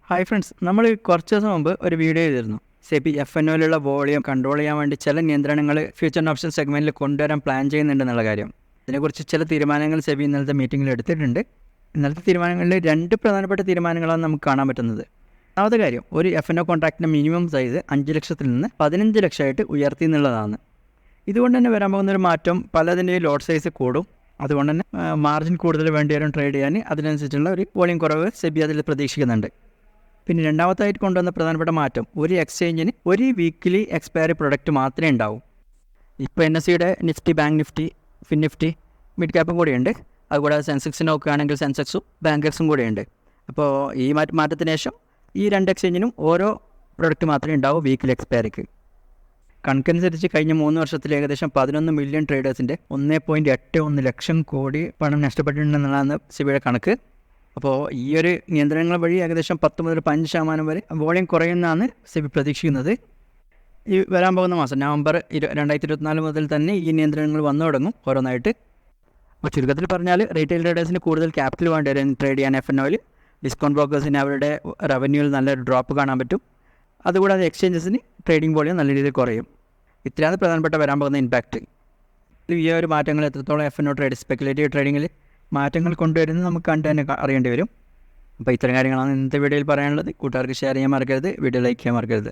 Hi friends, നമ്മൾ കുറച്ച് ദിവസം മുമ്പ് ഒരു വീഡിയോ ചെയ്തിരുന്നു. സെബി FNOയിലുള്ള വോളിയം കൺട്രോൾ ചെയ്യാൻ വേണ്ടി ചില നിയന്ത്രണങ്ങൾ ഫ്യൂച്ചർ ഓപ്ഷൻ സെഗ്മെൻറ്റിൽ കൊണ്ടുവരാൻ പ്ലാൻ ചെയ്യുന്നുണ്ടെന്നുള്ള കാര്യം. ഇതിനെക്കുറിച്ച് ചില തീരുമാനങ്ങൾ സെബി ഇന്നലത്തെ മീറ്റിങ്ങിൽ എടുത്തിട്ടുണ്ട്. ഇന്നലത്തെ തീരുമാനങ്ങളിൽ 2 പ്രധാനപ്പെട്ട തീരുമാനങ്ങളാണ് നമുക്ക് കാണാൻ പറ്റുന്നത്. ഒന്നാമത്തെ കാര്യം, ഒരു FNO കോൺട്രാക്റ്റിൻ്റെ മിനിമം സൈസ് 5 ലക്ഷത്തിൽ നിന്ന് 15 ലക്ഷമായിട്ട് ഉയർത്തി എന്നുള്ളതാണ്. ഇതുകൊണ്ട് തന്നെ വരാൻ പോകുന്നൊരു മാറ്റം, പലതിൻ്റെയും ലോട്ട് സൈസ് കൂടും. അതുകൊണ്ട് തന്നെ മാർജിൻ കൂടുതൽ വേണ്ടി വരും ട്രേഡ് ചെയ്യാൻ. അതിനനുസരിച്ചുള്ള ഒരു വോളിയം കുറവ് സെബി അതിൽ പ്രതീക്ഷിക്കുന്നുണ്ട്. പിന്നെ രണ്ടാമതായിട്ട് കൊണ്ടുവന്ന പ്രധാനപ്പെട്ട മാറ്റം, ഒരു എക്സ്ചേഞ്ചിന് ഒരു വീക്കിലി എക്സ്പയറി പ്രൊഡക്റ്റ് മാത്രമേ ഉണ്ടാവൂ. ഇപ്പോൾ NSEയുടെ Nifty, bank Nifty, fin Nifty, mid ക്യാപ്പും കൂടിയുണ്ട്. അതുകൂടാതെ സെൻസെക്സ് നോക്കുകയാണെങ്കിൽ സെൻസെക്സും ബാങ്കെക്സും കൂടെയുണ്ട്. അപ്പോൾ ഈ മാറ്റത്തിന് ശേഷം ഈ 2 എക്സ്ചേഞ്ചിനും ഓരോ പ്രൊഡക്റ്റ് മാത്രമേ ഉണ്ടാവൂ വീക്കിലി എക്സ്പയറിക്ക്. കണക്കനുസരിച്ച് കഴിഞ്ഞ 3 വർഷത്തിൽ ഏകദേശം 11 മില്യൺ ട്രേഡേഴ്സിൻ്റെ 1.81 ലക്ഷം കോടി പണം നഷ്ടപ്പെട്ടിട്ടുണ്ടെന്നുള്ളതാണ് സെബിയുടെ കണക്ക്. അപ്പോൾ ഈ ഒരു നിയന്ത്രണങ്ങൾ വഴി ഏകദേശം 10 മുതൽ 15% വരെ വോളിയം കുറയുമെന്നാണ് സെബി പ്രതീക്ഷിക്കുന്നത്. ഈ വരാൻ പോകുന്ന മാസം നവംബർ 2024 മുതൽ തന്നെ ഈ നിയന്ത്രണങ്ങൾ വന്നു തുടങ്ങും ഓരോന്നായിട്ട്. അപ്പോൾ ചുരുക്കത്തിൽ പറഞ്ഞാൽ, റീറ്റെയിൽ ട്രേഡേഴ്സിന് കൂടുതൽ ക്യാപിറ്റൽ വേണ്ടി വരും ട്രേഡ് ചെയ്യാൻ FNOയിൽ. ഡിസ്കൗണ്ട് ബ്രോക്കേഴ്സിന് അവരുടെ റവന്യൂവിൽ നല്ലൊരു ഡ്രോപ്പ് കാണാൻ പറ്റും. അതുകൂടാതെ എക്സ്ചേഞ്ചസിന് ട്രേഡിംഗ് വോളിയം നല്ല രീതിയിൽ കുറയും. ഇത്രയാണ് പ്രധാനപ്പെട്ട വരാൻ പോകുന്ന ഇമ്പാക്റ്റ്. ഈ ഒരു മാറ്റങ്ങൾ എത്രത്തോളം FNO സ്പെക്കുലേറ്റീവ് ട്രേഡിങ്ങിൽ മാറ്റങ്ങൾ കൊണ്ടുവരുന്നത് നമുക്ക് കണ്ട് തന്നെ അറിയേണ്ടി വരും. അപ്പോൾ ഇത്തരം കാര്യങ്ങളാണ് ഇന്നത്തെ വീഡിയോയിൽ പറയാനുള്ളത്. കൂട്ടുകാർക്ക് ഷെയർ ചെയ്യാൻ മറക്കരുത്. വീഡിയോ ലൈക്ക് ചെയ്യാൻ മറക്കരുത്.